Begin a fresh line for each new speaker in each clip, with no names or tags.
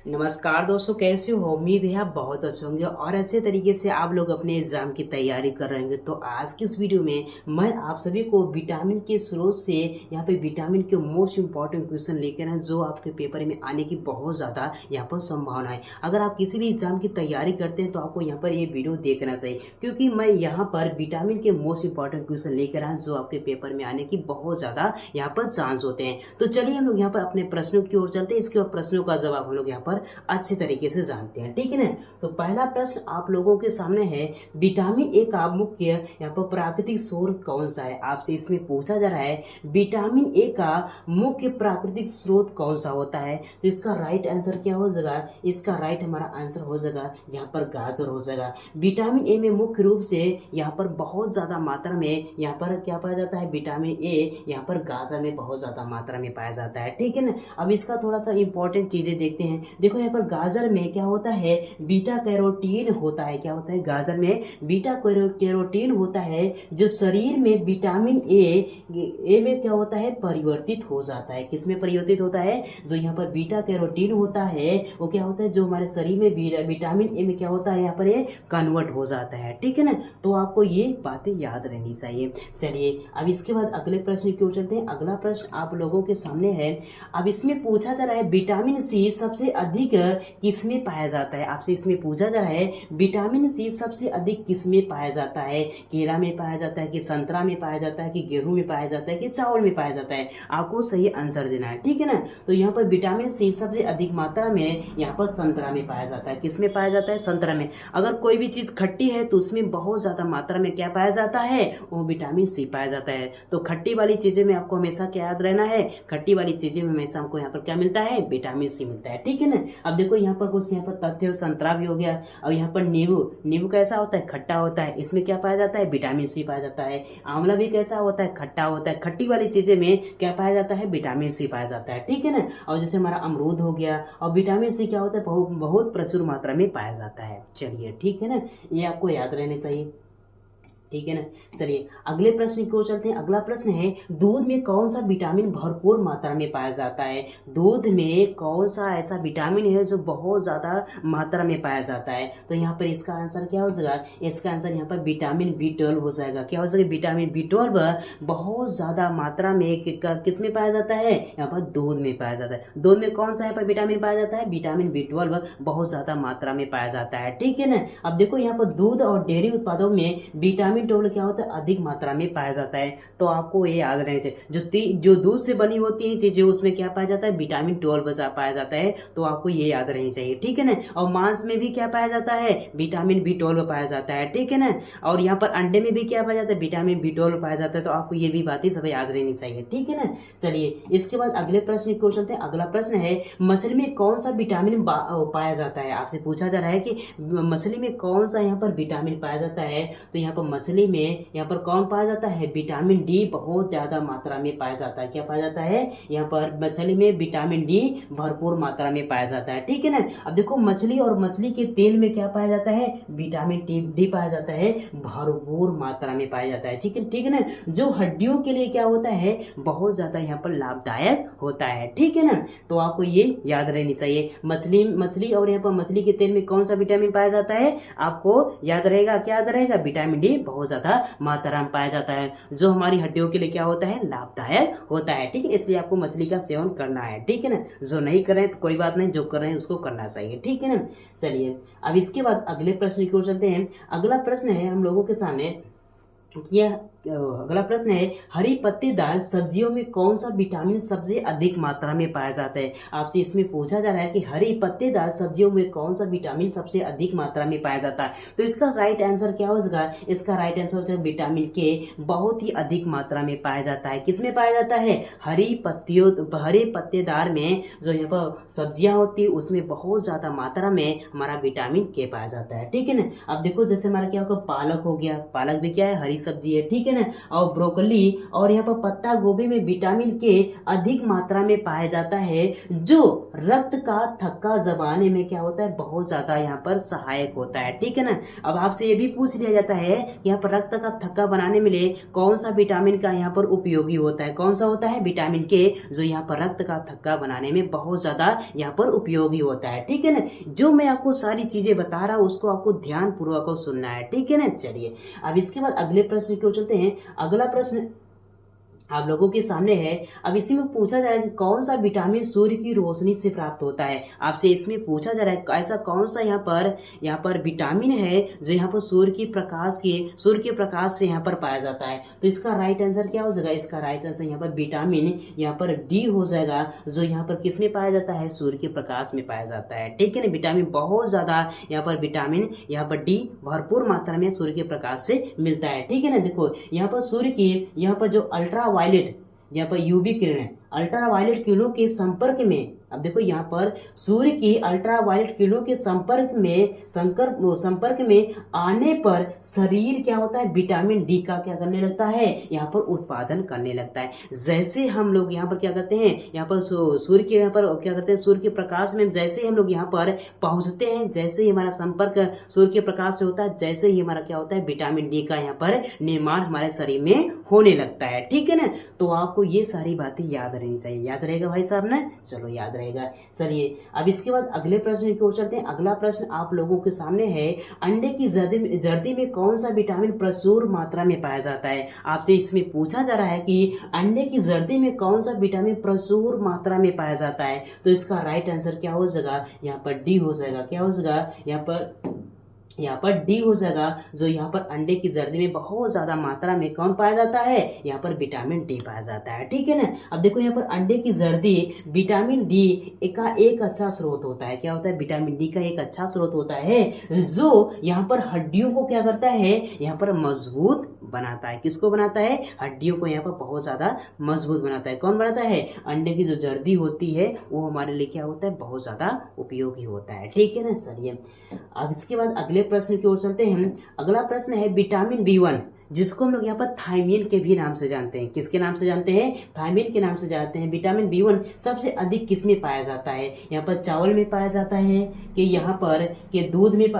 नमस्कार दोस्तों, कैसे हो? उम्मीद है आप बहुत अच्छे होंगे और अच्छे तरीके से आप लोग अपने एग्जाम की तैयारी कर रहे होंगे। तो आज की इस वीडियो में मैं आप सभी को विटामिन के स्रोत से यहाँ पे विटामिन के मोस्ट इंपॉर्टेंट क्वेश्चन लेकर आए जो आपके पेपर में आने की बहुत ज़्यादा यहाँ पर संभावना है। अगर आप किसी भी एग्जाम की तैयारी करते हैं तो आपको यहाँ पर ये वीडियो देखना चाहिए, क्योंकि मैं यहाँ पर विटामिन के मोस्ट इंपॉर्टेंट क्वेश्चन लेकर आए जो आपके पेपर में आने की बहुत ज़्यादा यहाँ पर चांस होते हैं। तो चलिए हम लोग यहाँ पर अपने प्रश्नों की ओर चलते हैं। इसके बाद प्रश्नों का जवाब हम लोग यहाँ पर अच्छे तरीके से जानते हैं, ठीक है ना। तो पहला प्रश्न आप लोगों के सामने है, विटामिन ए का मुख्य यहाँ पर प्राकृतिक स्रोत कौन सा है? आपसे इसमें पूछा जा रहा है विटामिन ए का मुख्य प्राकृतिक स्रोत कौन सा होता है। तो इसका राइट आंसर क्या हो जाएगा? इसका राइट हमारा आंसर हो जाएगा यहाँ पर गाजर हो जाएगा। विटामिन ए में मुख्य रूप से यहाँ पर बहुत ज्यादा मात्रा में यहाँ पर क्या पाया जाता है? विटामिन ए यहाँ पर गाजर में बहुत ज्यादा मात्रा में पाया जाता है, ठीक है ना। अब इसका थोड़ा सा इंपॉर्टेंट चीजें देखते हैं। देखो यहाँ पर गाजर में क्या होता है? बीटा कैरोटीन होता है। क्या होता है? गाजर में बीटा कैरोटीन होता है जो शरीर में विटामिन ए में क्या होता है? परिवर्तित हो जाता है। किस में परिवर्तित होता है? जो यहाँ पर बीटा कैरोटीन होता है वो क्या होता है? जो हमारे शरीर में विटामिन ए में क्या होता है? यहाँ पर ये कन्वर्ट हो जाता है, ठीक है ना। तो आपको ये बातें याद रहनी चाहिए। चलिए अब इसके बाद अगले प्रश्न की ओर चलते हैं। अगला प्रश्न आप लोगों के सामने है। अब इसमें पूछा जा रहा है विटामिन सी सबसे अधिक किसमें पाया जाता है? आपसे इसमें पूछा जा रहा है विटामिन सी सबसे अधिक किसमें पाया जाता है? केला में पाया जाता है कि संतरा में पाया जाता है कि गेहूं में पाया जाता है कि चावल में पाया जाता है? आपको सही आंसर देना है, ठीक है ना। तो यहाँ पर विटामिन सी सबसे अधिक मात्रा में यहाँ पर संतरा में पाया जाता है। किसमें पाया जाता है? संतरा में। अगर कोई भी चीज खट्टी है तो उसमें बहुत ज्यादा मात्रा में क्या पाया जाता है? वो विटामिन सी पाया जाता है। तो खट्टी वाली चीजें में आपको हमेशा क्या याद रहना है? खट्टी वाली चीजें में हमेशा हमको यहाँ पर क्या मिलता है? विटामिन सी मिलता है, ठीक है ना। अब देखो यहाँ पर कुछ यहाँ पर तथ्य, संतरा भी हो गया। और यहाँ पर नींबू कैसा होता है? खट्टा होता है। इसमें क्या पाया जाता है? विटामिन सी पाया जाता है। आंवला भी कैसा होता है? खट्टा होता है। खट्टी वाली चीजें में क्या पाया जाता है? विटामिन सी पाया जाता है, ठीक है ना। और जैसे हमारा अमरूद हो गया, और विटामिन सी क्या होता है? बहुत प्रचुर मात्रा में पाया जाता है। चलिए ठीक है ना, ये आपको याद रहने चाहिए, ठीक है ना। चलिए अगले प्रश्न की ओर चलते हैं। अगला प्रश्न है, दूध में कौन सा विटामिन भरपूर मात्रा में पाया जाता है? दूध में कौन सा ऐसा विटामिन है जो बहुत ज्यादा मात्रा में पाया जाता है? तो यहाँ पर इसका आंसर क्या हो जाएगा? इसका आंसर यहाँ पर विटामिन B12 हो जाएगा। क्या हो जाएगा? विटामिन B12 बहुत ज्यादा मात्रा में किस में पाया जाता है? यहाँ पर दूध में पाया जाता है। दूध में कौन सा यहाँ पर विटामिन पाया जाता है? विटामिन B12 बहुत ज्यादा मात्रा में पाया जाता है, ठीक है ना। अब देखो यहाँ पर दूध और डेयरी उत्पादों में विटामिन B12 क्या होता है? अधिक मात्रा में पाया जाता है। तो आपको ये याद रहना चाहिए, जो दूध से बनी होती है चीजें उसमें क्या पाया जाता है? विटामिन B12 पाया जाता है। तो आपको ये याद रहनी चाहिए, ठीक है ना। और मांस में भी क्या पाया जाता है? विटामिन B12 पाया जाता है, ठीक है ना। और यहाँ पर अंडे में भी क्या पाया जाता है? विटामिन B12 पाया जाता है। तो आपको ये भी बातें सब याद रहनी चाहिए, ठीक है ना। चलिए इसके बाद अगले प्रश्न की ओर चलते हैं। अगला प्रश्न है, मछली में कौन सा विटामिन पाया जाता है? आपसे पूछा जा रहा है कि मछली में कौन सा यहाँ पर विटामिन पाया जाता है। तो यहाँ पर मछली में यहाँ पर कौन पाया जाता है? विटामिन डी बहुत ज्यादा मात्रा में पाया जाता है। क्या पाया जाता है? यहाँ पर मछली में विटामिन डी भरपूर मात्रा में पाया जाता है, ठीक है ना। अब देखो मछली और मछली के तेल में क्या पाया जाता है? विटामिन डी पाया जाता है, भरपूर मात्रा में पाया जाता है, ठीक है ना। जो हड्डियों के लिए क्या होता है? बहुत ज्यादा यहाँ पर लाभदायक होता है, ठीक है ना। तो आपको ये याद रहनी चाहिए, मछली और यहाँ पर मछली के तेल में कौन सा विटामिन पाया जाता है? आपको याद रहेगा, क्या याद रहेगा? विटामिन डी बहुत ज्यादा मात्रा में पाया जाता है, जो हमारी हड्डियों के लिए क्या होता है? लाभदायक होता है, ठीक है। इसलिए आपको मछली का सेवन करना है, ठीक है ना। जो नहीं कर रहे हैं तो कोई बात नहीं, जो कर रहे हैं उसको करना चाहिए, ठीक है ना। चलिए अब इसके बाद अगले प्रश्न की ओर चलते हैं। अगला प्रश्न है हम लोगों के सामने, यह अगला प्रश्न है, हरी पत्तेदार सब्जियों में कौन सा विटामिन सबसे अधिक मात्रा में पाया जाता है? आपसे इसमें पूछा जा रहा है कि हरी पत्तेदार सब्जियों में कौन सा विटामिन सबसे अधिक मात्रा में पाया जाता है। तो इसका राइट आंसर क्या हो जाएगा? इसका राइट आंसर होता है विटामिन के बहुत ही अधिक मात्रा में पाया जाता है। किसमें पाया जाता है? हरी पत्तेदार में जो यहाँ पर सब्जियां होती है उसमें बहुत ज्यादा मात्रा में हमारा विटामिन के पाया जाता है, ठीक है ना। अब देखो जैसे हमारा क्या होगा? पालक हो गया, पालक भी क्या है? हरी सब्जी है, ठीक है ना। ना। और ब्रोकली और यहाँ पर पत्ता गोभी में विटामिन के अधिक मात्रा में पाया जाता है, जो रक्त का थक्का दबाने में क्या होता है, बहुत ज्यादा यहाँ पर सहायक होता है। ठीक है ना। अब आपसे ये भी पूछ लिया जाता है यहाँ पर रक्त का थक्का बनाने में लिए कौन सा विटामिन का यहाँ पर उपयोगी होता है, कौन सा होता है, विटामिन के, जो यहाँ पर रक्त का थक्का बनाने में बहुत ज्यादा यहाँ पर उपयोगी होता है। ठीक है ना। जो मैं आपको सारी चीजें बता रहा हूँ उसको आपको ध्यान पूर्वक सुनना है। ठीक है ना। चलिए अब इसके बाद अगले प्रश्न की ओर चलते हैं। अगला प्रश्न आप लोगों के सामने है। अब इसी में पूछा जा रहा है कि कौन सा विटामिन सूर्य की रोशनी से प्राप्त होता है। आपसे इसमें पूछा जा रहा है ऐसा कौन सा यहाँ पर विटामिन है जो यहाँ पर सूर्य के प्रकाश से यहाँ पर पाया जाता है। तो इसका राइट आंसर क्या हो जाएगा, इसका राइट आंसर यहाँ पर विटामिन यहाँ पर डी हो जाएगा, जो यहाँ पर किस में पाया जाता है, सूर्य के प्रकाश में पाया जाता है। ठीक है ना। विटामिन बहुत ज्यादा यहाँ पर विटामिन यहाँ पर डी भरपूर मात्रा में सूर्य के प्रकाश से मिलता है। ठीक है ना। देखो यहाँ पर सूर्य की यहाँ पर जो अल्ट्रा वायलेट यहाँ पर यूवी किरण है, अल्ट्रा वायलेट किरणों के संपर्क में, अब देखो यहाँ पर सूर्य की अल्ट्रा वायलेट किरणों के संपर्क में आने पर शरीर क्या होता है, विटामिन डी का क्या करने लगता है, यहाँ पर उत्पादन करने लगता है। जैसे हम लोग यहाँ पर क्या करते हैं, यहाँ पर सूर्य के यहाँ पर क्या करते हैं, सूर्य के प्रकाश में जैसे हम लोग यहाँ पर पहुंचते हैं, जैसे ही हमारा संपर्क सूर्य के प्रकाश से होता है, जैसे ही हमारा क्या होता है, विटामिन डी का यहाँ पर निर्माण हमारे शरीर में होने लगता है। ठीक है ना। तो आपको ये सारी बातें याद रहनी चाहिए। याद रहेगा भाई साहब ना, चलो याद रहेगा। चलिए अब इसके बाद अगले प्रश्न की ओर चलते हैं। अगला प्रश्न आप लोगों के सामने है, अंडे की जर्दी में कौन सा विटामिन प्रचुर मात्रा में पाया जाता है। आपसे इसमें पूछा जा रहा है कि अंडे की जर्दी में कौन सा विटामिन प्रचुर मात्रा में पाया जाता है। तो इसका राइट आंसर क्या हो जाएगा, यहाँ पर डी हो जाएगा। क्या हो जाएगा, यहाँ पर डी हो जाएगा, जो यहाँ पर अंडे की जर्दी में बहुत ज्यादा मात्रा में कौन पाया जाता है, यहाँ पर विटामिन डी पाया जाता है। ठीक है ना। अब देखो यहाँ पर अंडे की जर्दी विटामिन डी का एक अच्छा स्रोत होता है। क्या होता है, विटामिन डी का एक अच्छा स्रोत होता है, जो यहाँ पर हड्डियों को क्या करता है, यहाँ पर मजबूत बनाता है। किसको बनाता है, हड्डियों को यहाँ पर बहुत ज्यादा मजबूत बनाता है। कौन बनाता है, अंडे की जो जर्दी होती है वो हमारे लिए क्या होता है, बहुत ज्यादा उपयोगी होता है। ठीक है ना। चलिए अब इसके बाद अगले प्रश्न की ओर चलते हैं। अगला प्रश्न है विटामिन बी1, जिसको हम लोग यहाँ पर थायमीन के भी नाम से जानते हैं। किसके नाम से जानते हैं, थायमीन के नाम से जानते हैं। विटामिन बी1 सबसे अधिक किस में पाया जाता है, यहाँ पर चावल में पाया जाता है कि यहाँ पर कि दूध में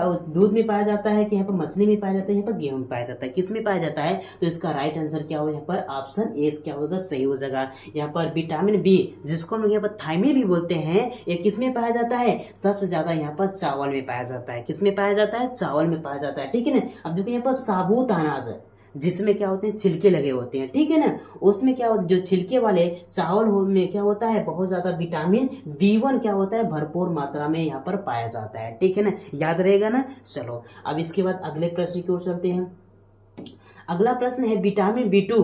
पाया जाता है कि यहाँ पर मछली में पाया जाता है, यहाँ पर गेहूं में पाया जाता है, किस में पाया जाता है। तो इसका राइट आंसर क्या होगा, यहाँ पर ऑप्शन ए क्या होगा, सही हो जाएगा। यहाँ पर विटामिन बी, जिसको हम लोग यहाँ पर थायमीन भी बोलते हैं, ये किस में पाया जाता है, सबसे ज्यादा यहाँ पर चावल में पाया जाता है। किस में पाया जाता है, चावल में पाया जाता है। ठीक है ना। अब देखो यहाँ पर साबुत अनाज है, जिसमें क्या होते हैं, छिलके लगे होते हैं। ठीक है ना। उसमें क्या होता है, जो छिलके वाले चावल में क्या होता है, बहुत ज्यादा विटामिन बी1 क्या होता है, भरपूर मात्रा में यहाँ पर पाया जाता है। ठीक है ना। याद रहेगा ना। चलो अब इसके बाद अगले प्रश्न की ओर चलते हैं। अगला प्रश्न है विटामिन बी2।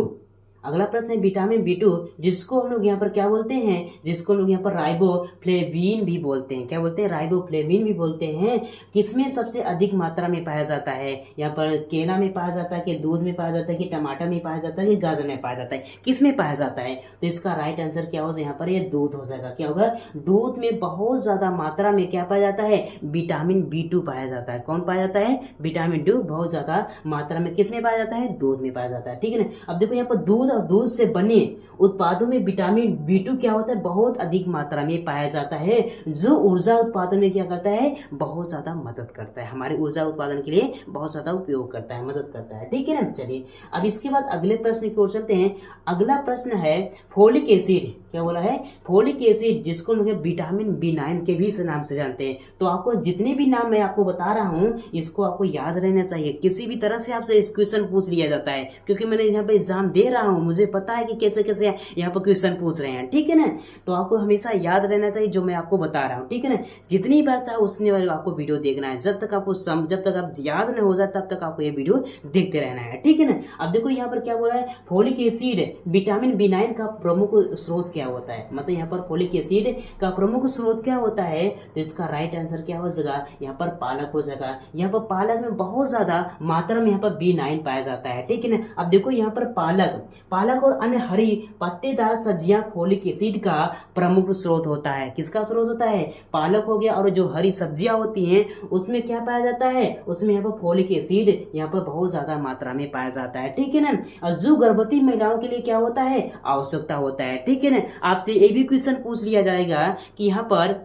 अगला प्रश्न है विटामिन बी2, जिसको हम लोग यहाँ पर क्या बोलते हैं, जिसको लोग यहाँ पर राइबोफ्लेविन भी बोलते हैं। क्या बोलते हैं, राइबोफ्लेविन भी बोलते हैं। किसमें सबसे अधिक मात्रा में पाया जाता है, यहाँ पर केला में पाया जाता है कि दूध में पाया जाता है कि टमाटर में पाया जाता है कि गाजर में पाया जाता है, किस में पाया जाता है। तो इसका राइट आंसर क्या होगा, यहाँ पर ये दूध हो जाएगा। क्या होगा, दूध में बहुत ज्यादा मात्रा में क्या पाया जाता है, विटामिन बी2 पाया जाता है। कौन पाया जाता है, विटामिन डी बहुत ज्यादा मात्रा में किस में पाया जाता है, दूध में पाया जाता है। ठीक है ना। अब देखो यहाँ पर दूध और दूध से बने उत्पादों में विटामिन बी2 क्या होता है, बहुत अधिक मात्रा में पाया जाता है, जो ऊर्जा उत्पादन में क्या करता है, बहुत ज्यादा मदद करता है, हमारे ऊर्जा उत्पादन के लिए बहुत ज्यादा उपयोग करता है, मदद करता है। ठीक है ना। चलिए अब इसके बाद अगले प्रश्न की ओर चलते हैं। अगला प्रश्न है फोलिक एसिड। क्या बोला है, फोलिक एसिड, जिसको लोग विटामिन बी9 के भी नाम से जानते हैं। तो आपको जितने भी नाम मैं आपको बता रहा हूँ, इसको आपको याद रहना चाहिए। किसी भी तरह से आपसे इस क्वेश्चन पूछ लिया जाता है, क्योंकि मैंने यहाँ पे एग्जाम दे रहा हूँ, मुझे पता है कि कैसे कैसे यहाँ पर क्वेश्चन पूछ रहे हैं। ठीक है ना। तो आपको हमेशा याद रहना चाहिए जो मैं आपको बता रहा हूँ। ठीक है ना। जितनी बार चाहे उतनी बार आपको वीडियो देखना है, जब तक आप याद न हो जाए तब तक आपको ये वीडियो देखते रहना है। ठीक है ना। अब देखो यहाँ पर क्या बोला है, फोलिक एसिड विटामिन बी9 का प्रमुख स्रोत क्या क्या होता है, मतलब यहाँ पर फोलिक एसिड का प्रमुख स्रोत क्या होता है, तो इसका राइट आंसर क्या हो जाएगा, यहाँ पर पालक हो जाएगा। यहाँ पर पालक में बहुत ज्यादा मात्रा में यहाँ पर B9 पाया जाता है, ठीक है ना। अब देखो यहाँ पर पालक और अन्य हरी पत्तेदार सब्जियां फोलिक एसिड का प्रमुख स्रोत होता है। किसका स्रोत होता है, पालक हो गया, और जो हरी सब्जियां होती हैं उसमें क्या पाया जाता है, उसमें यहाँ पर फोलिक एसिड यहाँ पर बहुत ज्यादा मात्रा में पाया जाता है, ठीक है ना। और जो गर्भवती महिलाओं के लिए क्या होता है, आवश्यकता होता है, ठीक है ना। आपसे ये भी क्वेश्चन पूछ लिया जाएगा कि यहाँ पर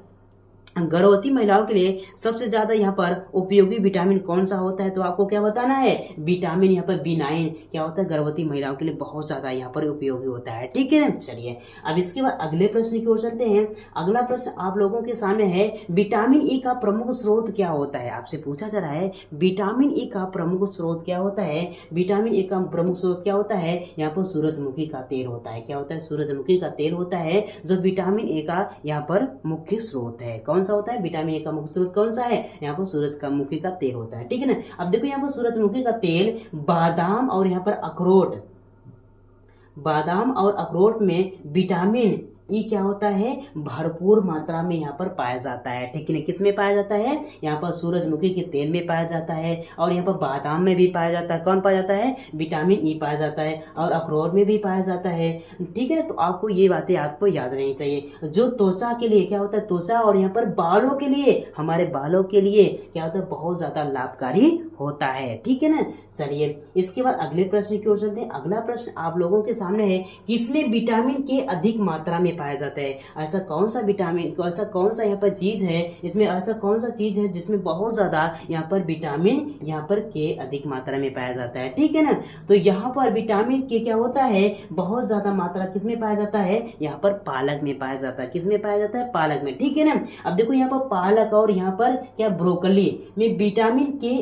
गर्भवती महिलाओं के लिए सबसे ज्यादा यहाँ पर उपयोगी विटामिन कौन सा होता है, तो आपको क्या बताना है, विटामिन यहाँ पर B9 क्या होता है, गर्भवती महिलाओं के लिए बहुत ज्यादा यहाँ पर उपयोगी होता है, ठीक है ना। चलिए अब इसके बाद अगले प्रश्न की ओर चलते हैं। अगला प्रश्न आप लोगों के सामने है, विटामिन ए का प्रमुख स्रोत क्या होता है। आपसे पूछा जा रहा है विटामिन ए का प्रमुख स्रोत क्या होता है। विटामिन ए का प्रमुख स्रोत क्या होता है, यहाँ पर सूरजमुखी का तेल होता है। क्या होता है, सूरजमुखी का तेल होता है जो विटामिन ए का यहाँ पर मुख्य स्रोत है। कौन सा होता है, विटामिन ए का मुख्य स्रोत कौन सा है, यहाँ पर सूरजमुखी का तेल होता है, ठीक है ना। अब देखो यहाँ पर सूरजमुखी का तेल बादाम और यहाँ पर अखरोट में विटामिन ये क्या होता है, भरपूर मात्रा में यहाँ पर पाया जाता है, ठीक है ना। किस में पाया जाता है, यहाँ पर सूरजमुखी के तेल में पाया जाता है, और यहाँ पर बादाम में भी पाया जाता है। कौन पाया जाता है, विटामिन ई पाया जाता है, और अखरोट में भी पाया जाता है, ठीक है। तो आपको ये बातें आपको याद रहनी चाहिए। जो त्वचा के लिए क्या होता है, त्वचा और यहाँ पर बालों के लिए, हमारे बालों के लिए क्या होता है, बहुत ज्यादा लाभकारी होता है, ठीक है ना। चलिए इसके बाद अगले प्रश्न की ओर चलते हैं। अगला प्रश्न आप लोगों के सामने है, किसमें विटामिन के अधिक मात्रा में पाया जाता है। ऐसा कौन सा विटामिन, ऐसा कौन सा यहाँ पर चीज है, इसमें ऐसा कौन सा चीज है जिसमें बहुत ज्यादा यहाँ पर विटामिन यहाँ पर के अधिक मात्रा में पाया जाता है, ठीक है ना। तो यहाँ पर विटामिन के क्या होता है, बहुत ज्यादा मात्रा किसमें पाया जाता है, यहाँ पर पालक में पाया जाता है। किसमें पाया जाता है, पालक में, ठीक है ना। अब देखो यहाँ पर पालक और यहाँ पर क्या ब्रोकली में विटामिन के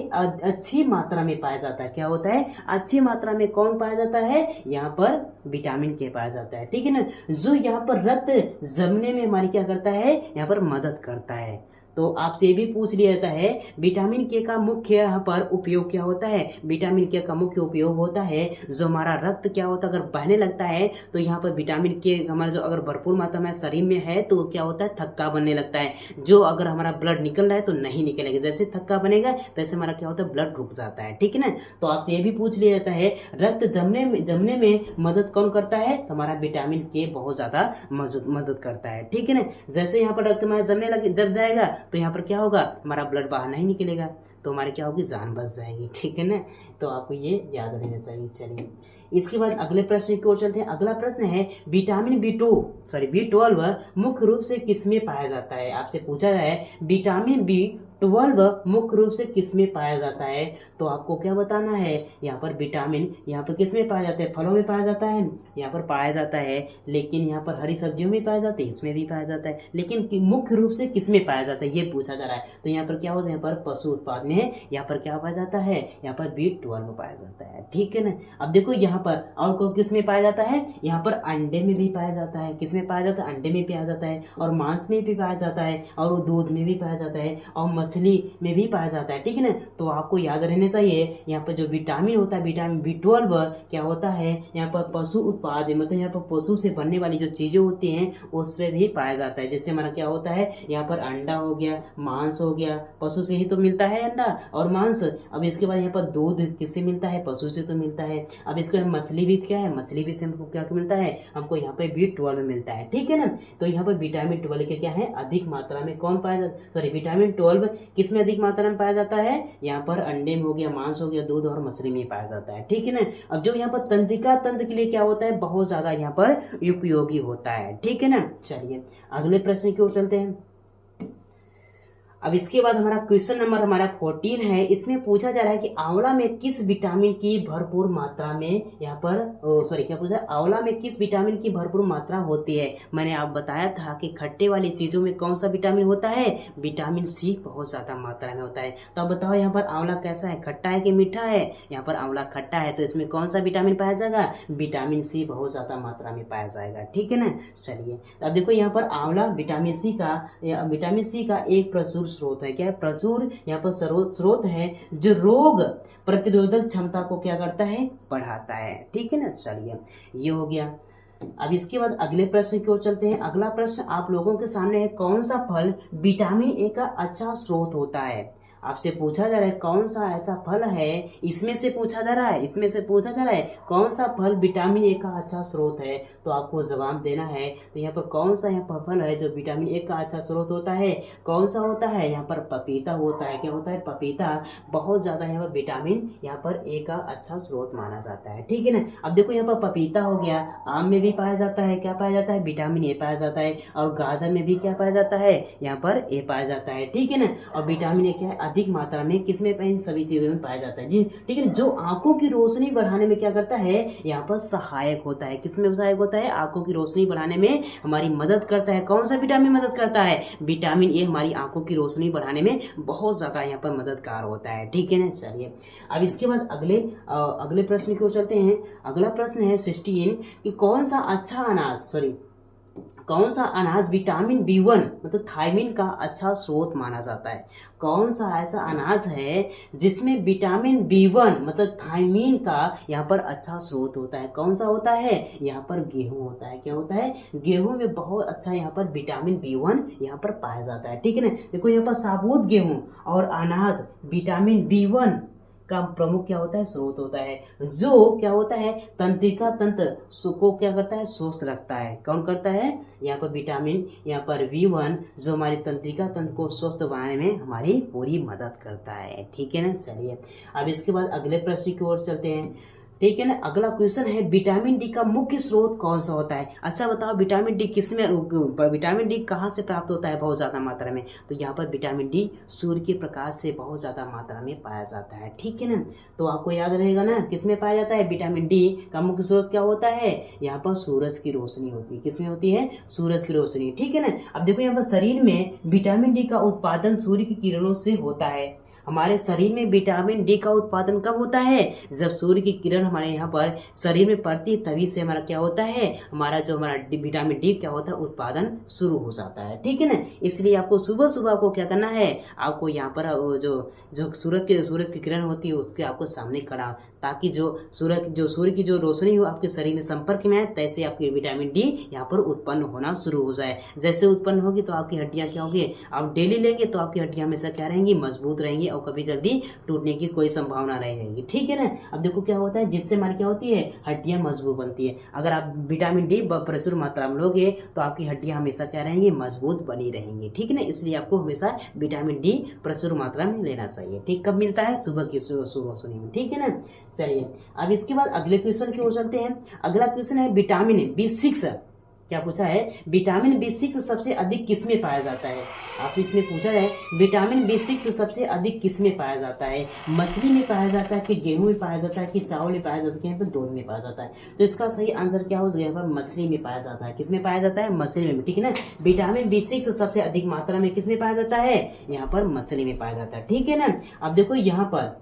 अच्छी मात्रा में पाया जाता है। क्या होता है, अच्छी मात्रा में कौन पाया जाता है, यहाँ पर विटामिन के पाया जाता है, ठीक है ना। जो यहाँ पर रक्त जमने में हमारी क्या करता है, यहाँ पर मदद करता है। तो आपसे भी पूछ लिया जाता है विटामिन के का मुख्य यहाँ पर उपयोग क्या होता है। विटामिन के का मुख्य उपयोग होता है, जो हमारा रक्त क्या होता है, अगर बहने लगता है तो यहाँ पर विटामिन के हमारा जो अगर भरपूर मात्रा में शरीर में है तो क्या होता है, थक्का बनने लगता है। जो अगर हमारा ब्लड निकल रहा है तो नहीं निकलेगा, जैसे थक्का बनेगा तैसे हमारा क्या होता है, ब्लड रुक जाता है, ठीक है ना। तो आपसे ये भी पूछ लिया जाता है रक्त जमने में मदद कौन करता है, तो हमारा विटामिन के बहुत ज्यादा मदद करता है, ठीक है ना। जैसे यहाँ पर रक्त हमारा जमने लगे जब जाएगा तो यहाँ पर क्या होगा, हमारा ब्लड बाहर नहीं निकलेगा, तो हमारी क्या होगी, जान बच जाएगी, ठीक है ना। तो आपको ये याद रहना चाहिए। चलिए इसके बाद अगले प्रश्न की ओर चलते हैं। अगला प्रश्न है विटामिन B12 मुख्य रूप से किसमें पाया जाता है। आपसे पूछा है विटामिन B12 मुख्य रूप से किसमें पाया जाता है, तो आपको क्या बताना है, यहाँ पर विटामिन यहाँ पर किसमें पाया जाता है, फलों में पाया जाता है, यहाँ पर पाया जाता है, लेकिन यहाँ पर हरी सब्जियों में पाया जाता है, इसमें भी पाया जाता है, लेकिन मुख्य रूप से किसमें पाया जाता है ये पूछा जा रहा है। तो यहाँ पर क्या होता है, यहाँ पर पशु उत्पाद में यहाँ पर क्या पाया जाता है, यहाँ पर B12 पाया जाता है, ठीक है ना। अब देखो यहाँ पर और को किसमें पाया जाता है, यहाँ पर अंडे में भी पाया जाता है। किसमें पाया जाता है, अंडे में पाया जाता है, और मांस में भी पाया जाता है, और दूध में भी पाया जाता है, और मछली में भी पाया जाता है, ठीक है ना। तो आपको याद रहना चाहिए यहाँ पर जो विटामिन होता है, विटामिन B12 क्या होता है, यहाँ पर पशु उत्पाद मतलब यहाँ पर पशु से बनने वाली जो चीजें होती हैं उसमें भी पाया जाता है। जैसे हमारा क्या होता है, यहाँ पर अंडा हो गया, मांस हो गया, पशु से ही तो मिलता है अंडा और मांस। अब इसके बाद यहाँ पर दूध किससे मिलता है, पशु से तो मिलता है। अब इसके बाद मछली भी क्या है, मछली भी से हमको क्या मिलता है, हमको यहाँ पे B12 मिलता है, ठीक है ना। तो यहाँ पर विटामिन 12 के क्या है, अधिक मात्रा में कौन पाया जाता है, सॉरी विटामिन 12 किस में अधिक मात्रा में पाया जाता है, यहाँ पर अंडे में हो गया, मांस हो गया, दूध और मछली में पाया जाता है, ठीक है ना। अब जो यहाँ पर तंत्रिका तंत्र के लिए क्या होता है, बहुत ज्यादा यहाँ पर उपयोगी होता है, ठीक है ना। चलिए अगले प्रश्न की ओर चलते हैं। अब इसके बाद हमारा क्वेश्चन नंबर 14 है। इसमें पूछा जा रहा है कि आंवला में किस विटामिन की भरपूर मात्रा में यहाँ पर क्या पूछा, आंवला में किस विटामिन की भरपूर मात्रा होती है। मैंने आप बताया था कि खट्टे वाली चीजों में कौन सा विटामिन होता है, विटामिन C बहुत ज्यादा मात्रा में होता है। तो अब बताओ यहाँ पर आंवला कैसा है, खट्टा है कि मीठा है। यहाँ पर आंवला खट्टा है, तो इसमें कौन सा विटामिन पाया जाएगा, विटामिन C बहुत ज्यादा मात्रा में पाया जाएगा, ठीक है ना। चलिए अब देखो यहाँ पर आंवला विटामिन C का एक प्रचुर स्रोत है। क्या है, प्रचुर यहाँ पर स्रोत है जो रोग प्रतिरोधक क्षमता को क्या करता है, बढ़ाता है, ठीक है ना। चलिए ये हो गया। अब इसके बाद अगले प्रश्न की ओर चलते हैं। अगला प्रश्न आप लोगों के सामने है, कौन सा फल विटामिन ए का अच्छा स्रोत होता है। आपसे पूछा जा रहा है कौन सा ऐसा फल है, इसमें से पूछा जा रहा है, कौन सा फल विटामिन ए का अच्छा स्रोत है। तो आपको जवाब देना है। तो यहाँ पर कौन सा यहाँ पर फल है जो विटामिन ए का अच्छा स्रोत होता है, कौन सा होता है, यहाँ पर पपीता होता है। क्या होता है, पपीता बहुत ज्यादा यहाँ पर विटामिन यहाँ पर ए का अच्छा स्रोत माना जाता है। ठीक है ना। अब देखो यहाँ पर पपीता हो गया, आम में भी पाया जाता है, क्या पाया जाता है, विटामिन ए पाया जाता है। और गाजर में भी क्या पाया जाता है, यहाँ पर ए पाया जाता है। ठीक है ना। और विटामिन ए क्या है, अधिक मात्रा में किसमें, इन सभी चीजों में पाया जाता है जी। ठीक है। जो आंखों की रोशनी बढ़ाने में क्या करता है, यहाँ पर सहायक होता है। किसमें सहायक होता है, आंखों की रोशनी बढ़ाने में हमारी मदद करता है। कौन सा विटामिन मदद करता है, विटामिन ए हमारी आंखों की रोशनी बढ़ाने में बहुत ज्यादा यहाँ पर मददगार होता है। ठीक है ना। चलिए अब इसके बाद अगले प्रश्न की ओर चलते हैं। अगला प्रश्न है 16 कि कौन सा अनाज विटामिन B1 मतलब थायमिन का अच्छा स्रोत माना जाता है। कौन सा ऐसा अनाज है जिसमें विटामिन B1 मतलब थायमिन का यहाँ पर अच्छा स्रोत होता है। कौन सा होता है, यहाँ पर गेहूं होता है। क्या होता है, गेहूं में बहुत अच्छा यहाँ पर विटामिन B1 यहाँ पर पाया जाता है। ठीक है ना। देखो यहाँ पर साबुत गेहूं और अनाज विटामिन B1 का प्रमुख क्या होता है, स्रोत होता है, जो क्या होता है, तंत्रिका तंत्र को क्या करता है, स्वस्थ रखता है। कौन करता है, यहाँ पर विटामिन यहाँ पर B1 जो हमारी तंत्रिका तंत्र को स्वस्थ बनाने में हमारी पूरी मदद करता है। ठीक है ना। चलिए अब इसके बाद अगले प्रश्न की ओर चलते हैं। ठीक है ना। अगला क्वेश्चन है, विटामिन डी का मुख्य स्रोत कौन सा होता है। अच्छा बताओ, विटामिन डी कहाँ से प्राप्त होता है बहुत ज्यादा मात्रा में। तो यहाँ पर विटामिन डी सूर्य के प्रकाश से बहुत ज्यादा मात्रा में पाया जाता है। ठीक है ना। तो आपको याद रहेगा ना, किसमें पाया जाता है, विटामिन डी का मुख्य स्रोत क्या होता है, यहाँ पर सूरज की रोशनी होती है। किसमें होती है, सूरज की रोशनी। ठीक है ना। अब देखो यहाँ पर शरीर में विटामिन डी का उत्पादन सूर्य की किरणों से होता है। हमारे शरीर में विटामिन डी का उत्पादन कब होता है, जब सूर्य की किरण हमारे यहाँ पर शरीर में पड़ती है, तभी से हमारा क्या होता है, हमारा विटामिन डी क्या होता है, उत्पादन शुरू हो जाता है। ठीक है ना। इसलिए आपको सुबह सुबह को क्या करना है, आपको यहाँ पर जो सूरज की किरण होती है उसके आपको सामने खड़ा, ताकि जो सूर्य की जो रोशनी हो आपके शरीर में संपर्क में आए, तैसे आपकी विटामिन डी यहाँ पर उत्पन्न होना शुरू हो जाए। जैसे उत्पन्न होगी तो आपकी हड्डियां क्या होगी, आप डेली लेंगे तो आपकी हड्डियां हमेशा क्या रहेंगी, मजबूत रहेंगी और कभी जल्दी टूटने की कोई संभावना नहीं रहेगी। ठीक है ना। अब देखो क्या होता है, जिससे हमारी क्या होती है, हड्डियां मजबूत बनती है। अगर आप विटामिन डी प्रचुर मात्रा में लोगे तो आपकी हड्डियां हमेशा क्या रहेंगी, मजबूत बनी रहेंगी। ठीक है ना। इसलिए आपको हमेशा विटामिन डी प्रचुर मात्रा में लेना चाहिए। ठीक, कब मिलता है, सुबह की रोशनी में। ठीक है ना। चलिए अब इसके बाद अगले क्वेश्चन की ओर चलते हैं। अगला क्वेश्चन है, विटामिन B6 क्या पूछा है, विटामिन B6 सबसे अधिक किसमें पाया जाता है। आप इसमें पूछा है विटामिन B6 सबसे अधिक किसमें पाया जाता है, मछली में पाया जाता है कि गेहूं में पाया जाता है कि चावल में पाया जाता है कि यहाँ पर दूध में पाया जाता है। तो इसका सही आंसर क्या हो, यहाँ पर मछली में पाया जाता है। किसमें पाया जाता है, मछली में। ठीक है ना। विटामिन B6 सबसे अधिक मात्रा में किसमें पाया जाता है, यहाँ पर मछली में पाया जाता है। ठीक है ना। अब देखो यहाँ पर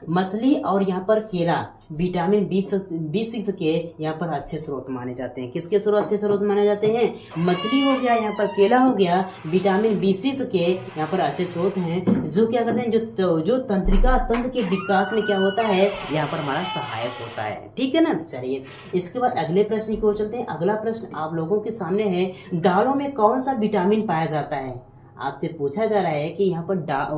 मछली और यहाँ पर केला विटामिन B6 के यहाँ पर अच्छे स्रोत माने जाते हैं। किसके अच्छे स्रोत माने जाते हैं, मछली हो गया, यहाँ पर केला हो गया, विटामिन B6 के यहाँ पर अच्छे स्रोत हैं, जो क्या करते हैं, जो तंत्रिका तंत्र के विकास में क्या होता है, यहाँ पर हमारा सहायक होता है। ठीक है ना। चलिए इसके बाद अगले प्रश्न की ओर चलते हैं। अगला प्रश्न आप लोगों के सामने है, दालों में कौन सा विटामिन पाया जाता है। आपसे पूछा जा रहा है कि यहाँ पर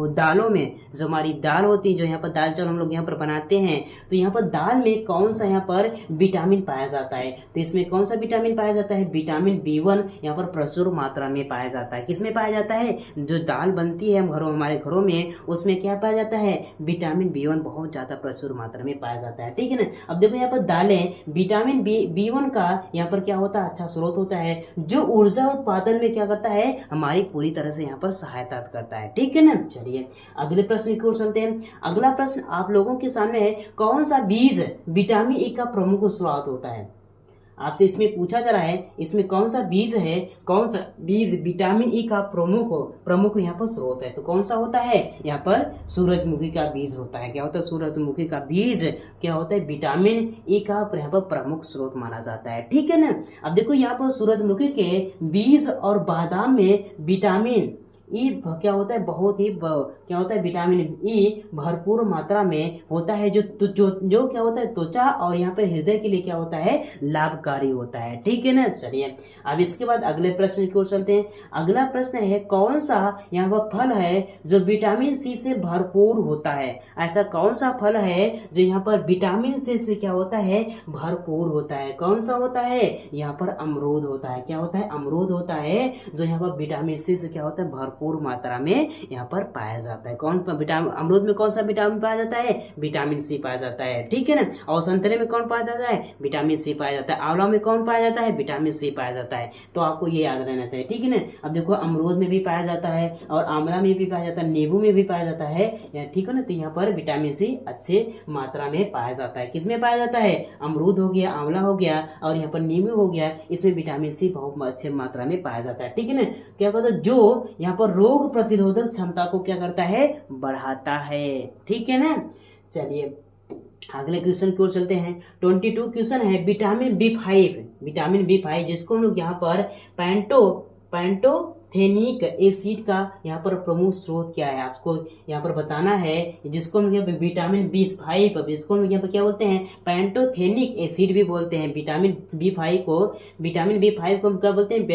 दालों में जो हमारी दाल होती है, जो यहाँ पर दाल चावल हम लोग यहाँ पर बनाते हैं, तो यहाँ पर दाल में कौन सा यहाँ पर विटामिन पाया जाता है। तो इसमें कौन सा विटामिन पाया जाता है, विटामिन B1 यहाँ पर प्रचुर मात्रा में पाया जाता है। किसमें पाया जाता है, जो दाल बनती है हमारे घरों में, उसमें क्या पाया जाता है, विटामिन B1 बहुत ज्यादा प्रचुर मात्रा में पाया जाता है। ठीक है ना। अब देखो यहाँ पर दालें विटामिन B1 का यहाँ पर क्या होता है, अच्छा स्रोत होता है, जो ऊर्जा उत्पादन में क्या करता है, हमारी पूरी तरह से यहाँ पर सहायता करता है। ठीक है ना। चलिए अगले प्रश्न की ओर चलते हैं। अगला प्रश्न आप लोगों के सामने है, कौन सा बीज विटामिन E का प्रमुख स्रोत होता है। आपसे इसमें पूछा जा रहा है, इसमें कौन सा बीज है, कौन सा बीज विटामिन E का प्रमुख यहाँ पर स्रोत है। तो कौन सा होता है, यहाँ पर सूरजमुखी का बीज होता है। क्या होता है, सूरजमुखी का बीज क्या होता है, विटामिन E का यहाँ पर प्रमुख स्रोत माना जाता है। ठीक है ना। अब देखो यहाँ पर सूरजमुखी के बीज और बादाम में विटामिन ई क्या होता है, बहुत ही क्या होता है, विटामिन ई भरपूर मात्रा में होता है, जो क्या होता है त्वचा और यहाँ पर हृदय के लिए क्या होता है, लाभकारी होता है। ठीक है ना। चलिए अब इसके बाद अगले प्रश्न की ओर चलते हैं। अगला प्रश्न है, कौन सा यहाँ पर फल है जो विटामिन सी से भरपूर होता है? ऐसा कौन सा फल है जो यहाँ पर विटामिन सी से क्या होता है, भरपूर होता है? कौन सा होता है? यहाँ पर अमरूद होता है। क्या होता है? अमरूद होता है, जो यहाँ पर विटामिन सी से क्या होता है, भरपूर मात्रा में यहाँ पर पाया जाता है। कौन विटामिन, अमरूद में कौन सा विटामिन पाया जाता है? विटामिन सी पाया जाता है। ठीक है ना। और संतरे में कौन पाया जाता है? विटामिन सी पाया जाता है। आंवला में कौन पाया जाता है? विटामिन सी पाया जाता है। तो आपको ये याद रहना चाहिए। ठीक है ना। अब देखो अमरूद में भी पाया जाता है और आंवला में भी पाया जाता है, नींबू में भी पाया जाता है। ठीक है ना। तो यहाँ पर विटामिन सी अच्छे मात्रा में पाया जाता है। किसमें पाया जाता है? अमरूद हो गया, आंवला हो गया और यहाँ पर नींबू हो गया, इसमें विटामिन सी बहुत अच्छे मात्रा में पाया जाता है। ठीक है ना। क्या कहता है, जो यहाँ पर रोग प्रतिरोधक क्षमता को क्या करता है, बढ़ाता है। ठीक है ना। चलिए अगले क्वेश्चन की ओर चलते हैं। 22 क्वेश्चन है, विटामिन बी5, विटामिन बी5 जिसको हम लोग यहाँ पर पैंटोथेनिक एसिड का यहाँ पर प्रमुख स्रोत क्या है, आपको यहाँ पर बताना है। जिसको हम यहाँ पर विटामिन बी5, जिसको हम यहाँ पर क्या बोलते हैं, पैंटोथेनिक एसिड भी बोलते हैं। विटामिन बी5 को हम क्या बोलते हैं,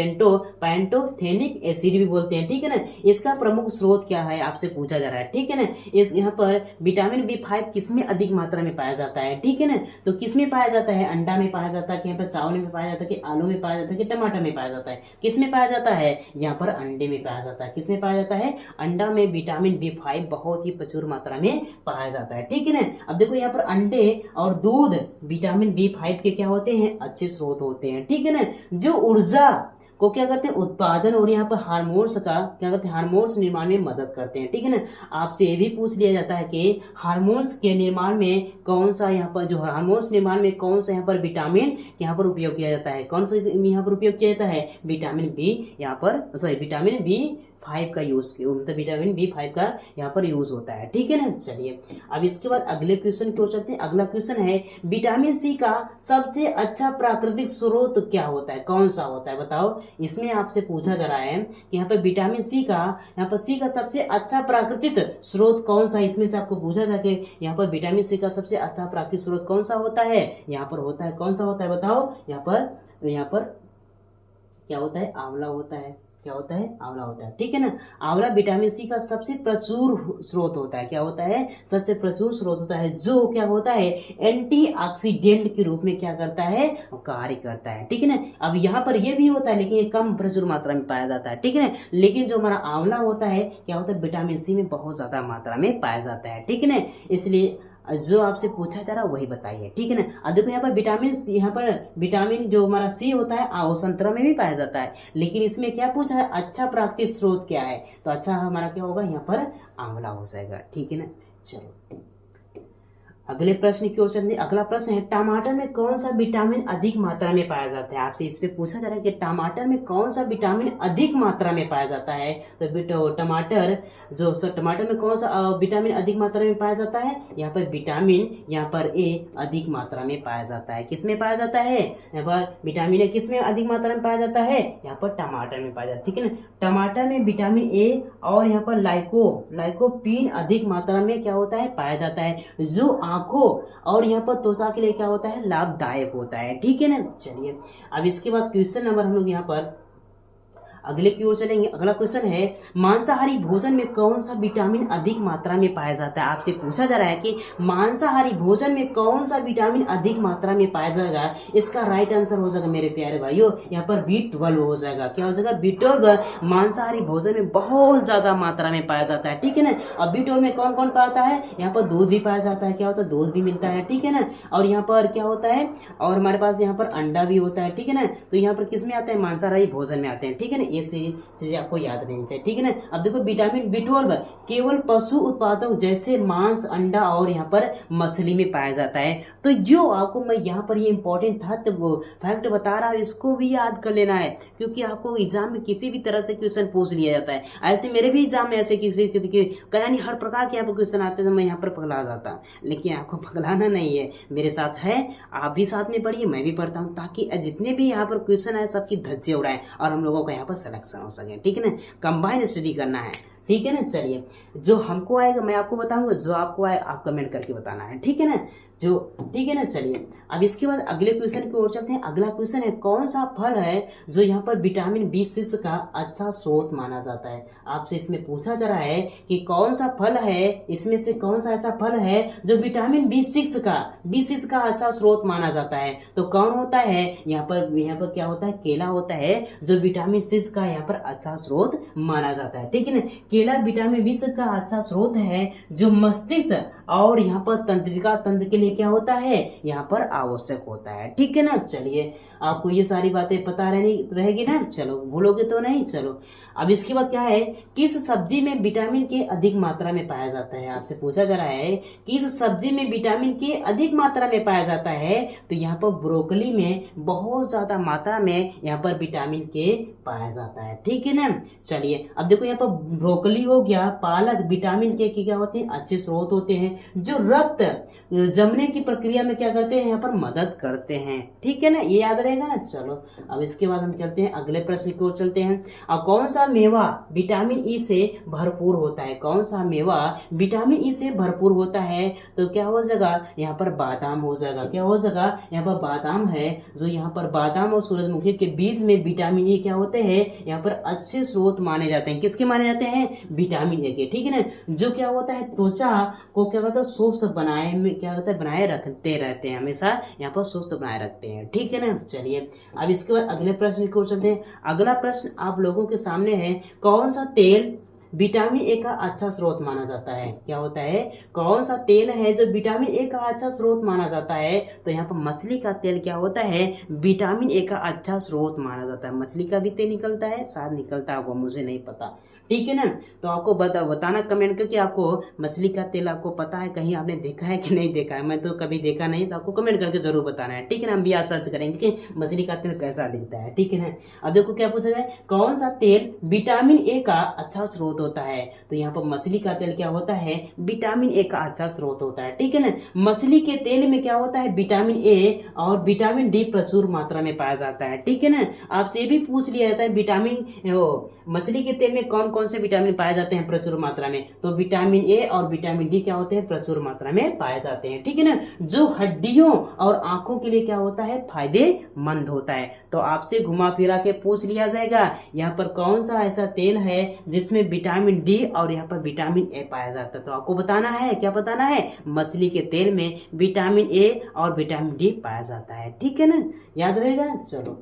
पैंटोथेनिक एसिड भी बोलते हैं। ठीक है ना। इसका प्रमुख स्रोत क्या है, आपसे पूछा जा रहा है। ठीक है ना। इस यहाँ पर विटामिन बी5 किसमें अधिक मात्रा में पाया जाता है? ठीक है ना। तो किसमें पाया जाता है? अंडा में पाया जाता है, कि यहाँ पर चावल में पाया जाता है, कि आलू में पाया जाता है, कि टमाटर में पाया जाता है? किसमें पाया जाता है? यहाँ पर अंडे में पाया जाता है। किसमें पाया जाता है? अंडा में विटामिन बी5 बहुत ही प्रचुर मात्रा में पाया जाता है। ठीक है ना। अब देखो यहाँ पर अंडे और दूध विटामिन बी5 के क्या होते हैं, अच्छे स्रोत होते हैं। ठीक है ना। जो ऊर्जा को क्या करते हैं, उत्पादन और यहाँ पर हार्मोन्स का क्या करते हैं, हार्मोन्स निर्माण में मदद करते हैं। ठीक है ना। आपसे ये भी पूछ लिया जाता है कि हार्मोन्स के निर्माण में कौन सा यहाँ पर, जो हार्मोन्स निर्माण में कौन सा यहाँ पर विटामिन यहाँ पर उपयोग किया जाता है? कौन सा यहाँ पर उपयोग किया जाता है? विटामिन बी, यहाँ पर सॉरी विटामिन बी5 का यूज, मतलब विटामिन बी5 का यहाँ पर यूज होता है। ठीक है ना। चलिए अब इसके बाद अगले क्वेश्चन की ओर चलते हैं। अगला क्वेश्चन है, विटामिन सी का सबसे अच्छा प्राकृतिक स्रोत क्या होता है, कौन सा होता है, बताओ। इसमें आपसे पूछा जा रहा है कि यहाँ पर विटामिन सी का, यहाँ पर सी का सबसे अच्छा प्राकृतिक स्रोत कौन सा है। इसमें से आपको पूछा था कि यहाँ पर विटामिन सी का सबसे अच्छा प्राकृतिक स्रोत कौन सा होता है। यहाँ पर होता है, कौन सा होता है बताओ। यहाँ पर क्या होता है, आंवला होता है। क्या होता है? आंवला होता है। ठीक है ना। आंवला विटामिन सी का सबसे प्रचुर स्रोत होता है। क्या होता है? सबसे प्रचुर स्रोत होता है, जो क्या होता है, एंटीऑक्सीडेंट के रूप में क्या करता है, कार्य करता है। ठीक है ना। अब यहाँ पर ये भी होता है, लेकिन ये कम प्रचुर मात्रा में पाया जाता है। ठीक है ना। लेकिन जो हमारा आंवला होता है, क्या होता है, विटामिन सी में बहुत ज्यादा मात्रा में पाया जाता है। ठीक है ना। इसलिए जो आपसे पूछा जा रहा है वही बताइए। ठीक है ना। अब देखो यहाँ पर विटामिन सी, यहाँ पर विटामिन जो हमारा सी होता है वो संतरा में भी पाया जाता है, लेकिन इसमें क्या पूछा है, अच्छा प्राकृतिक स्रोत क्या है? तो अच्छा हमारा क्या होगा, यहाँ पर आंवला हो जाएगा। ठीक है ना। चलो अगले प्रश्न की ओर चलते हैं। अगला प्रश्न है, टमाटर में कौन सा विटामिन अधिक मात्रा में पाया जाता है? आपसे इस पे पूछा जा रहा है कि टमाटर में कौन सा विटामिन अधिक मात्रा में पाया जाता है। तो टमाटर में कौन सा विटामिन अधिक मात्रा में पाया जाता है? यहाँ पर विटामिन, यहाँ पर ए अधिक मात्रा में पाया जाता है। किसमें पाया जाता है? यहाँ पर विटामिन ए किसमें अधिक मात्रा में पाया जाता है? यहाँ पर टमाटर में पाया जाता है। ठीक है ना। टमाटर में विटामिन ए और यहाँ पर लाइकोपीन अधिक मात्रा में क्या होता है, पाया जाता है, जो आंखों और यहाँ पर त्वचा के लिए क्या होता है, लाभदायक होता है। ठीक है ना। चलिए अब इसके बाद क्वेश्चन नंबर हम लोग यहाँ पर अगले की ओर चलेंगे। अगला क्वेश्चन है, मांसाहारी भोजन में कौन सा विटामिन अधिक मात्रा में पाया जाता है? आपसे पूछा जा रहा है कि मांसाहारी भोजन में कौन सा विटामिन अधिक मात्रा में पाया जाएगा। इसका राइट आंसर हो जाएगा मेरे प्यारे भाइयों, यहाँ पर B12 हो जाएगा। क्या हो जाएगा? B12 मांसाहारी भोजन में बहुत ज्यादा मात्रा में पाया जाता है। ठीक है ना। और B12 में कौन कौन पाता है? यहाँ पर दूध भी पाया जाता है। क्या होता है? दूध भी मिलता है। ठीक है ना। और यहाँ पर क्या होता है, और हमारे पास यहाँ पर अंडा भी होता है। ठीक है ना। तो यहाँ पर किस में आते हैं? मांसाहारी भोजन में आते हैं। ठीक है ना। ये चीजें आपको याद रहनी चाहिए। ठीक है ना। अब देखो विटामिन B12 केवल पशु उत्पादों जैसे मांस, अंडा और यहाँ पर मछली में पाया जाता है। तो जो आपको मैं यहाँ पर ये इंपॉर्टेंट था तो वो फैक्ट बता रहा हूँ, इसको भी याद कर लेना है, क्योंकि आपको एग्जाम में किसी भी तरह से क्वेश्चन पूछ लिया जाता है। ऐसे मेरे भी एग्जाम में ऐसे यानी हर प्रकार के यहाँ पर क्वेश्चन आते हैं, तो मैं यहाँ पर पगला जाता हूँ। लेकिन आपको पगलाना नहीं है, मेरे साथ है, आप भी साथ में पढ़िए, मैं भी पढ़ता हूँ, ताकि जितने भी यहाँ पर क्वेश्चन आए सबकी धज्जे उड़ाएं और हम लोगों को यहाँ पर सिलेक्शन हो सके, ठीक है ना, कंबाइन स्टडी करना है, ठीक है ना। चलिए जो हमको आएगा मैं आपको बताऊंगा, जो आपको आए आप कमेंट करके बताना है, ठीक है ना, जो ठीक है ना। चलिए अब इसके बाद अगले क्वेश्चन की ओर चलते हैं। अगला क्वेश्चन है कौन सा फल है जो यहाँ पर विटामिन B6 का अच्छा स्रोत माना जाता है। आपसे इसमें पूछा जा रहा है कि कौन सा फल है, इसमें से कौन सा ऐसा फल है जो विटामिन B6 का अच्छा स्रोत माना जाता है। तो कौन होता है यहाँ पर क्या होता है, केला होता है जो विटामिन 6 का यहाँ पर अच्छा स्रोत माना जाता है, ठीक है ना। केला विटामिन B6 का अच्छा स्रोत है जो मस्तिष्क और यहाँ पर तंत्रिका तंत्र के लिए क्या होता है, यहाँ पर आवश्यक होता है, ठीक है ना। चलिए आपको ये सारी बातें पता रहेगी ना, चलो भूलोगे तो नहीं। चलो अब इसके बाद क्या है, किस सब्जी में विटामिन के अधिक मात्रा में पाया जाता है। आपसे पूछा जा रहा है किस सब्जी में विटामिन के अधिक मात्रा में पाया जाता है। तो यहाँ पर ब्रोकली में बहुत ज्यादा मात्रा में यहाँ पर विटामिन के पाया जाता है, ठीक है ना। चलिए अब देखो यहाँ पर ब्रोकली हो गया, पालक विटामिन के क्या होते हैं, अच्छे स्रोत होते हैं जो रक्त जमने की प्रक्रिया में क्या करते हैं, यहाँ पर मदद करते हैं, ठीक है ना, ये याद रहेगा ना। चलो अब इसके बाद हम चलते हैं अगले प्रश्न की ओर चलते हैं। अब कौन सा मेवा विटामिन ई से भरपूर होता है, कौन सा मेवा विटामिन ई से भरपूर होता है। तो क्या हो जाएगा, यहाँ पर बादाम हो जाएगा, क्या हो जाएगा, यहाँ पर बादाम है, जो यहाँ पर बादाम और सूरजमुखी के बीज में विटामिन ई क्या होते हैं, यहाँ पर अच्छे स्रोत माने जाते हैं। किसके माने जाते हैं, विटामिन ए के, ठीक है ना, जो क्या होता है त्वचा को क्या कहता है, स्वस्थ बनाए में क्या होता है, बनाए रखते रहते हैं, हमेशा यहाँ पर स्वस्थ बनाए रखते हैं, ठीक है ना। चलिए अब इसके बाद अगले प्रश्न की ओर चलते हैं। अगला प्रश्न आप लोगों के सामने है, कौन सा तेल विटामिन ए का अच्छा स्रोत माना जाता है। क्या होता है, कौन सा तेल है जो विटामिन ए का अच्छा स्रोत माना जाता है। तो यहाँ पर मछली का तेल क्या होता है, विटामिन ए का अच्छा स्रोत माना जाता है। मछली का भी तेल निकलता है, शायद निकलता होगा, मुझे नहीं पता, ठीक है ना। तो आपको बताना कमेंट करके आपको मछली का तेल आपको पता है, कहीं आपने देखा है कि नहीं देखा है। मैं तो कभी देखा नहीं, तो आपको कमेंट करके जरूर बताना है, ठीक है ना। हम भी आज सर्च करेंगे कि मछली का तेल कैसा दिखता है, ठीक है ना। अब देखो क्या पूछा जाए, कौन सा तेल विटामिन ए का अच्छा स्रोत होता है। तो यहाँ पर मछली का तेल क्या होता है, विटामिन ए का अच्छा स्रोत होता है, ठीक है ना। मछली के तेल में क्या होता है, विटामिन ए और विटामिन डी प्रचुर मात्रा में पाया जाता है, ठीक है ना। आपसे भी पूछ लिया जाता है मछली के तेल में कौन कौन से विटामिन पाए जाते हैं प्रचुर मात्रा में। तो विटामिन ए और विटामिन डी क्या होते हैं, प्रचुर मात्रा में पाए जाते हैं, ठीक है ना, जो हड्डियों और आंखों के लिए क्या होता है, फायदेमंद होता है। तो आपसे घुमा फिरा के पूछ लिया जाएगा, यहाँ पर कौन सा ऐसा तेल है जिसमें विटामिन डी और यहाँ पर विटामिन ए पाया जाता है। तो आपको बताना है, क्या बताना है, मछली के तेल में विटामिन ए और विटामिन डी पाया जाता है, ठीक है ना, याद रहेगा। चलो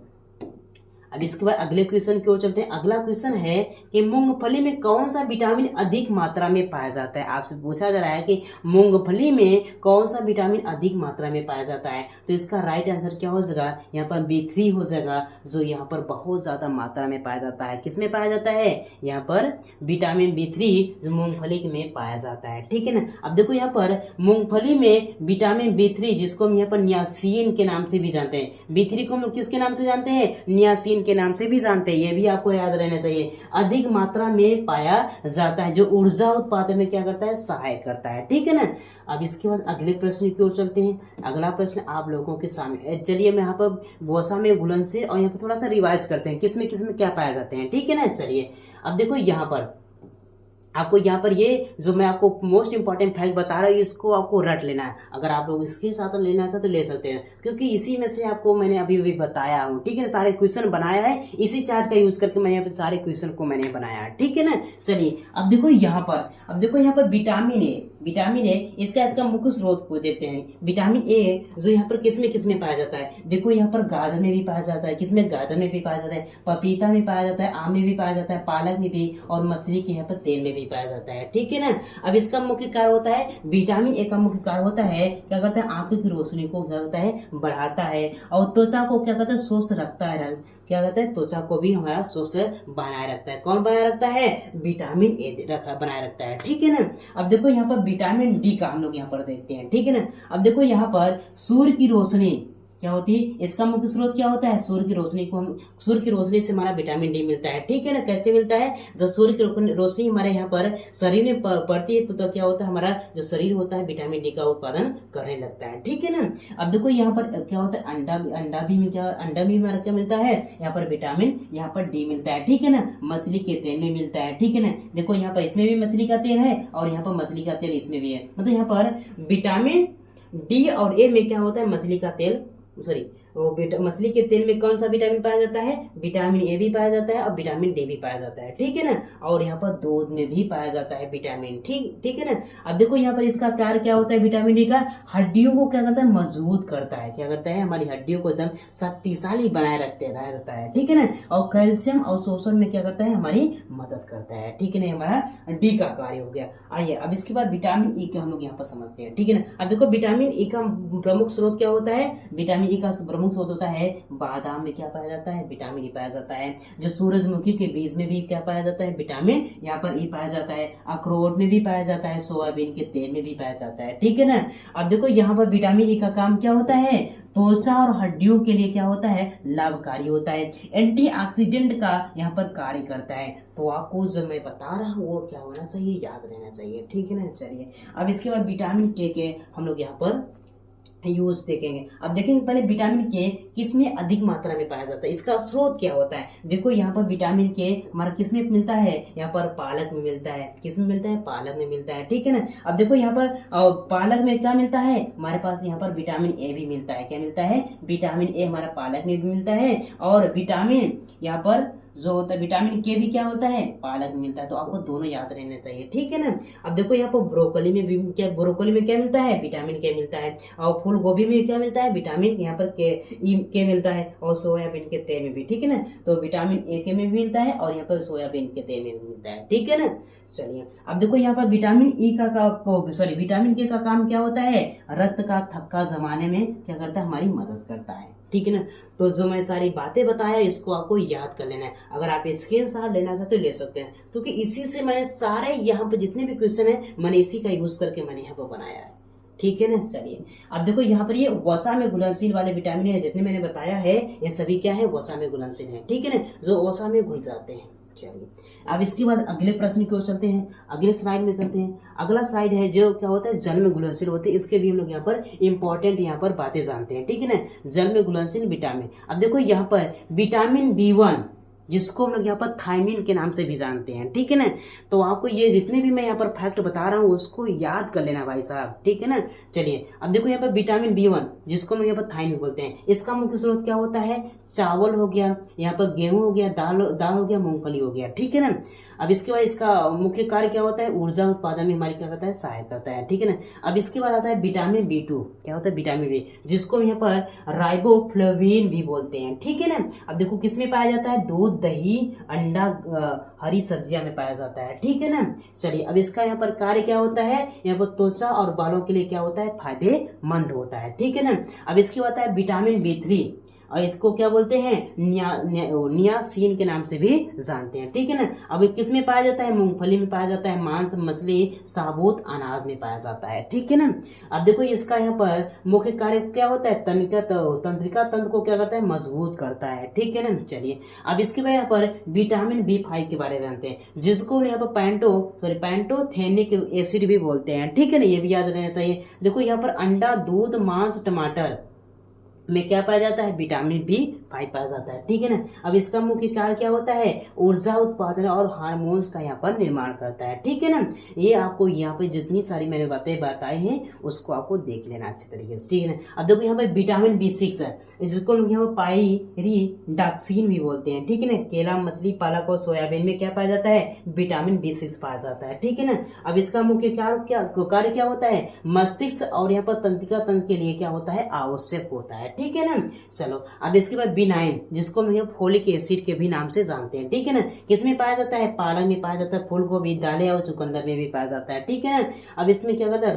अब इसके बाद अगले क्वेश्चन की ओर चलते हैं। अगला क्वेश्चन है कि मूंगफली में कौन सा विटामिन अधिक मात्रा में पाया जाता है। आपसे पूछा जा रहा है कि मूंगफली में कौन सा विटामिन अधिक मात्रा में पाया जाता है। तो इसका राइट आंसर क्या हो जाएगा, यहाँ पर B3 हो जाएगा, जो यहाँ पर बहुत ज्यादा मात्रा में पाया जाता है। किसमें पाया जाता है, यहाँ पर विटामिन B3 जो मूंगफली में पाया जाता है, ठीक है ना। अब देखो यहाँ पर मूंगफली में विटामिन B3 जिसको हम यहाँ पर नियासिन के नाम से भी जानते हैं, B3 को हम किसके नाम से जानते हैं, नियासिन के नाम से भी जानते हैं, ये भी आपको याद रहना चाहिए, अधिक मात्रा में पाया जाता है, जो ऊर्जा उत्पादन में क्या करता है, सहायक करता है, ठीक है ना। अब इसके बाद अगले प्रश्न की ओर चलते हैं। अगला प्रश्न आप लोगों के सामने, चलिए मैं यहाँ पर वसा में घुलनशील और यहाँ पर थोड़ा सा रिवाइज करते हैं किसमें किसमें क्या पाया जाते हैं, ठीक है ना। चलिए अब देखो यहाँ पर आपको यहाँ पर ये जो मैं आपको मोस्ट इंपॉर्टेंट फैक्ट बता रहा हूँ, इसको आपको रट लेना है। अगर आप लोग इसके साथ लेना चाहते तो ले सकते हैं, क्योंकि इसी में से आपको मैंने अभी अभी बताया हूँ, ठीक है। सारे क्वेश्चन बनाया है, इसी चार्ट का यूज करके मैंने यहाँ पे सारे क्वेश्चन को मैंने बनाया है, ठीक है ना। चलिए अब देखो यहाँ पर विटामिन ए इसका मुख्य स्रोत को देते हैं। विटामिन ए जो यहाँ पर किसमें पाया जाता है, देखो यहाँ पर गाजर में भी पाया जाता है, किसमें, गाजर में भी पाया जाता है, पपीता में पाया जाता है, आम में भी पाया जाता है, पालक में भी, और मछली के यहाँ पर तेल में भी पाया जाता है, ठीक है ना। अब इसका मुख्य कार्य होता है, विटामिन ए का मुख्य कार्य होता है, क्या करता है, आंखों की रोशनी को क्या करता है, बढ़ाता है, और त्वचा को क्या करता है, स्वस्थ रखता है, क्या कहता है, त्वचा को भी हमारा स्वस्थ बनाए रखता है। कौन बनाए रखता है, विटामिन ए बनाए रखता है, ठीक है ना। अब देखो यहाँ पर विटामिन डी का हम लोग यहाँ पर देखते हैं, ठीक है ना। अब देखो यहाँ पर सूर्य की रोशनी क्या होती है, इसका मुख्य स्रोत क्या होता है, सूर्य की रोशनी को हम सूर्य की रोशनी से हमारा विटामिन डी मिलता है। ठीक है ना, कैसे मिलता है, जब सूर्य की रोशनी हमारे यहाँ पर शरीर में पड़ती है तो क्या होता है, हमारा जो शरीर होता है विटामिन डी का उत्पादन करने लगता है। ठीक है ना। अब देखो यहाँ पर क्या होता है, अंडा भी हमारा क्या मिलता है, यहाँ पर विटामिन यहाँ पर डी मिलता है। ठीक है ना, मछली के तेल में मिलता है। ठीक है ना, देखो यहाँ पर इसमें भी मछली का तेल है और यहाँ पर मछली का तेल इसमें भी है, मतलब यहाँ पर विटामिन डी और ए में क्या होता है, मछली का तेल, सॉरी मछली के तेल में कौन सा विटामिन पाया जाता है, विटामिन ए भी पाया जाता है और विटामिन डी भी पाया जाता है। ठीक है ना, और यहाँ पर दूध में भी पाया जाता है विटामिन। ठीक है ना। अब देखो यहाँ पर इसका कार्य क्या होता है, विटामिन डी का हड्डियों को क्या करता है, मजबूत करता है। क्या करता है, हमारी हड्डियों को एकदम शक्तिशाली बनाए रहता है। ठीक है ना, और कैल्शियम और शोषण में क्या करता है, हमारी मदद करता है। ठीक है ना, हमारा डी का कार्य हो गया। आइए अब इसके बाद विटामिन ई के हम लोग यहाँ पर समझते हैं। ठीक है ना, अब देखो विटामिन ई का प्रमुख स्रोत क्या होता है, विटामिन ई का प्रमुख स्रोत होता है बादाम में क्या पाया जाता है, विटामिन ई पाया जाता है। जो सूरजमुखी के बीज में भी क्या पाया जाता है, विटामिन यहाँ पर ई पाया जाता है। अखरोट में भी पाया जाता है, सोयाबीन के तेल में भी पाया जाता है। ठीक है ना। अब देखो यहाँ पर विटामिन ई का काम क्या होता है, त्वचा और हड्डियों के लिए क्या होता है, लाभकारी होता है। एंटीऑक्सीडेंट का यहाँ पर कार्य करता है। तो आपको जो मैं बता रहा हूँ वो क्या होना चाहिए, याद रहना चाहिए। ठीक है ना। चलिए अब इसके बाद विटामिन के हम लोग यहाँ पर यूज देखेंगे। अब देखेंगे पहले विटामिन के किस में अधिक मात्रा में पाया जाता है, इसका स्रोत क्या होता है। देखो यहाँ पर विटामिन के हमारा किस में मिलता है, यहाँ पर पालक में मिलता है। किस में मिलता है, पालक में मिलता है। ठीक है ना। अब देखो यहाँ पर पालक में क्या मिलता है, हमारे पास यहाँ पर विटामिन ए भी मिलता है। क्या मिलता है, विटामिन ए हमारा पालक में भी मिलता है। और विटामिन यहाँ पर जो होता है विटामिन के भी क्या होता है, पालक में मिलता है। तो आपको दोनों याद रहने चाहिए। ठीक है ना। अब देखो यहाँ पर ब्रोकली में भी ब्रोकली में क्या मिलता है, विटामिन के मिलता है। और फूल गोभी में क्या मिलता है, विटामिन यहाँ पर के मिलता है। और सोयाबीन के तेल में भी। ठीक है ना, तो विटामिन ए के में भी मिलता है और यहाँ पर सोयाबीन के तेल में भी मिलता है। ठीक है ना। चलिए अब देखो यहाँ पर विटामिन ई विटामिन के का काम क्या होता है, रक्त का थक्का जमाने में क्या करता है, हमारी मदद करता है। ठीक है ना। तो जो मैं सारी बातें बताया इसको आपको याद कर लेना है। अगर आप स्क्रीनशॉट लेना चाहते तो ले सकते हैं, क्योंकि इसी से मैंने सारे यहाँ पे जितने भी क्वेश्चन है मैंने इसी का यूज करके मैंने यहाँ पे बनाया है। ठीक है ना। चलिए अब देखो यहाँ पर ये वसा में घुलनशील वाले विटामिन है, जितने मैंने बताया है ये सभी क्या है, वसा में घुलनशील है। ठीक है ना, जो वसा में घुल जाते हैं। चलिए अब इसके बाद अगले प्रश्न की ओर चलते हैं, अगले स्लाइड में चलते हैं। अगला स्लाइड है जो क्या होता है, जल में घुलनशील होते हैं। इसके भी हम लोग यहाँ पर इंपॉर्टेंट यहाँ पर बातें जानते हैं। ठीक है ना, जल में घुलनशील विटामिन। अब देखो यहाँ पर विटामिन B1 जिसको हम लोग यहाँ पर थायमिन के नाम से भी जानते हैं। ठीक है ना, तो आपको ये जितने भी मैं यहाँ पर फैक्ट बता रहा हूँ उसको याद कर लेना भाई साहब। ठीक है ना। चलिए अब देखो यहाँ पर विटामिन B1 जिसको हम यहाँ पर थायमिन बोलते हैं, इसका मुख्य स्रोत क्या होता है, चावल हो गया, यहाँ पर गेहूं हो गया, दाल हो गया, मूंगफली हो गया। ठीक है ना। अब इसके बाद इसका मुख्य कार्य क्या होता है, ऊर्जा उत्पादन में हमारी क्या करता है, सहायता करता है। ठीक है ना। अब इसके बाद आता है विटामिन B2, क्या होता है, विटामिन बी, जिसको यहाँ पर राइबोफ्लेविन भी बोलते हैं। ठीक है ना। अब देखो किसमें पाया जाता है, दूध, दही, अंडा, हरी सब्जियां में पाया जाता है। ठीक है ना। चलिए अब इसका यहाँ पर कार्य क्या होता है, यहाँ पर त्वचा और बालों के लिए क्या होता है, फायदेमंद होता है। ठीक है ना। अब इसके बाद है विटामिन B3 और इसको क्या बोलते हैं, नियासिन के नाम से भी जानते हैं। ठीक है ना। अब किस में पाया जाता है, मूंगफली में पाया जाता है, मांस, मछली, साबुत अनाज में पाया जाता है। ठीक है ना। अब देखो इसका यहाँ पर मुख्य कार्य क्या होता है, तंत्रिका तंत्र को क्या करता है, मजबूत करता है। ठीक है ना। चलिए अब इसके बाद यहाँ पर विटामिन B5 के बारे में जानते हैं, जिसको यहाँ पर पैंटोथेनिक एसिड भी बोलते हैं। ठीक है ना, ये भी याद रहना चाहिए। देखो यहाँ पर अंडा, दूध, मांस, टमाटर में क्या पाया जाता है, विटामिन B5 पाया जाता है। ठीक है ना। अब इसका मुख्य कार्य क्या होता है, ऊर्जा उत्पादन और हार्मोन्स का यहाँ पर निर्माण करता है। ठीक है ना। ये आपको यहाँ पे जितनी सारी मैंने बातें बताई हैं उसको आपको देख लेना अच्छे तरीके से। ठीक है ना। अब देखो यहाँ पे विटामिन B6 है, जिसको हम यहाँ पर पाइरिडॉक्सिन भी बोलते हैं। ठीक है ना। केला, मछली, पालक और सोयाबीन में क्या पाया जाता है, विटामिन B6 पाया जाता है। ठीक है ना। अब इसका मुख्य कार्य क्या होता है, मस्तिष्क और यहाँ पर तंत्रिका तंत्र के लिए क्या होता है, आवश्यक होता है। ठीक है ना। चलो अब इसके बाद B9 जिसको हम फोलिक एसिड के भी नाम से जानते हैं। ठीक है ना, किसमें पाया जाता है, पालक में पाया जाता है, फूल गोभी, दालें और चुकंदर में भी पाया जाता है। ठीक है ना। अब इसमें क्या करता है,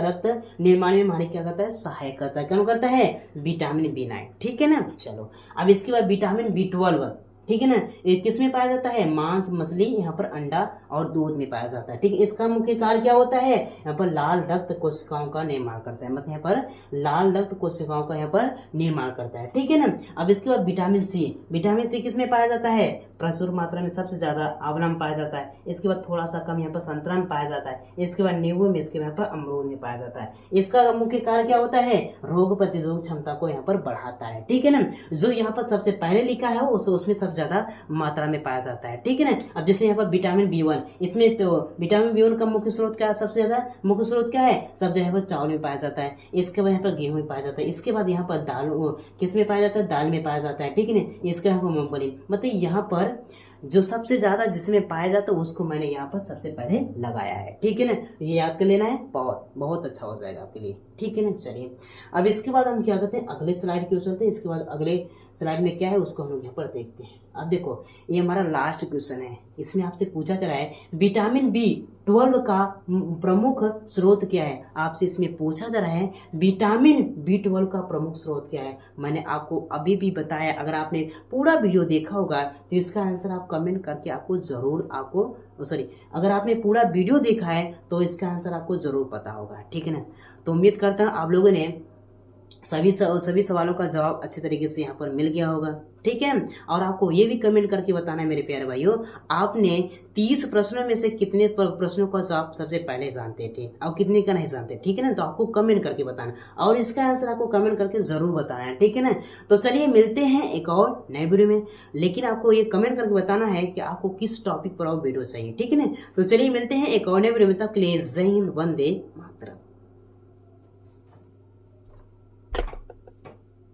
रक्त निर्माण में हमारी क्या करता है, सहायक करता है। क्या करता है, विटामिन B9। ठीक है ना। चलो अब इसके बाद विटामिन B12 ठीक है ना। ये किस में पाया जाता है? मांस, मछली, यहाँ पर अंडा और दूध में पाया जाता है। ठीक है, इसका मुख्य कार्य क्या होता है? यहाँ पर लाल रक्त कोशिकाओं का निर्माण करता है, मतलब यहाँ पर लाल रक्त कोशिकाओं का यहाँ पर निर्माण करता है। ठीक है ना। अब इसके बाद विटामिन सी, विटामिन सी किस में पाया जाता है? प्रचुर मात्रा में, सबसे ज्यादा आंवला में पाया जाता है। इसके बाद थोड़ा सा कम यहाँ पर संतरा में पाया जाता है। इसके बाद नींबू में, इसके बाद यहाँ पर अमरूद में पाया जाता है। इसका मुख्य कार्य क्या होता है? रोग प्रतिरोधक क्षमता को यहाँ पर बढ़ाता है। ठीक है ना। जो यहाँ पर सबसे पहले लिखा है उसमें सबसे ज्यादा मात्रा में पाया जाता है। ठीक है ना। अब जैसे यहाँ पर विटामिन बी1, इसमें तो विटामिन बी1 का मुख्य स्रोत क्या है? सबसे ज्यादा मुख्य स्रोत क्या है? सब जगह पर चावल में पाया जाता है। इसके बाद यहाँ पर गेहूं में पाया जाता है। इसके बाद यहाँ पर दाल, किस में पाया जाता है? दाल में पाया जाता है। ठीक है ना। इसके यहाँ पर मूंगफली, मतलब यहाँ पर जो सबसे ज्यादा जिसमें पाया जाता है उसको मैंने यहाँ पर सबसे पहले लगाया है। ठीक है ना। ये याद कर लेना है, बहुत बहुत अच्छा हो जाएगा आपके लिए। ठीक है ना। चलिए अब इसके बाद हम क्या करते हैं, अगले स्लाइड की ओर चलते हैं। इसके बाद अगले स्लाइड में क्या है उसको हम लोग यहाँ पर देखते हैं। अब देखो ये हमारा लास्ट क्वेश्चन है। इसमें आपसे पूछा जा रहा है विटामिन बी12 का प्रमुख स्रोत क्या है। आपसे इसमें पूछा जा रहा है विटामिन बी12 का प्रमुख स्रोत क्या है। मैंने आपको अभी भी बताया, अगर आपने पूरा वीडियो देखा होगा तो इसका आंसर आप कमेंट करके आपको जरूर, अगर आपने पूरा वीडियो देखा है तो इसका आंसर आपको जरूर पता होगा। ठीक है ना। तो उम्मीद करता हूँ आप लोगों ने सभी सवालों का जवाब अच्छे तरीके से यहाँ पर मिल गया होगा। ठीक है। और आपको ये भी कमेंट करके बताना है मेरे प्यारे भाइयों, आपने 30 प्रश्नों में से कितने प्रश्नों का जवाब सबसे पहले जानते थे और कितने का नहीं जानते। ठीक है ना। तो आपको कमेंट करके बताना और इसका आंसर आपको कमेंट करके जरूर बताना है। ठीक है ना। तो चलिए मिलते हैं एक और नए वीडियो में, लेकिन आपको ये कमेंट करके बताना है कि आपको किस टॉपिक पर और वीडियो चाहिए। ठीक है ना। तो चलिए मिलते हैं एक और नए वीडियो में, तब के लिए जय हिंद, वंदे।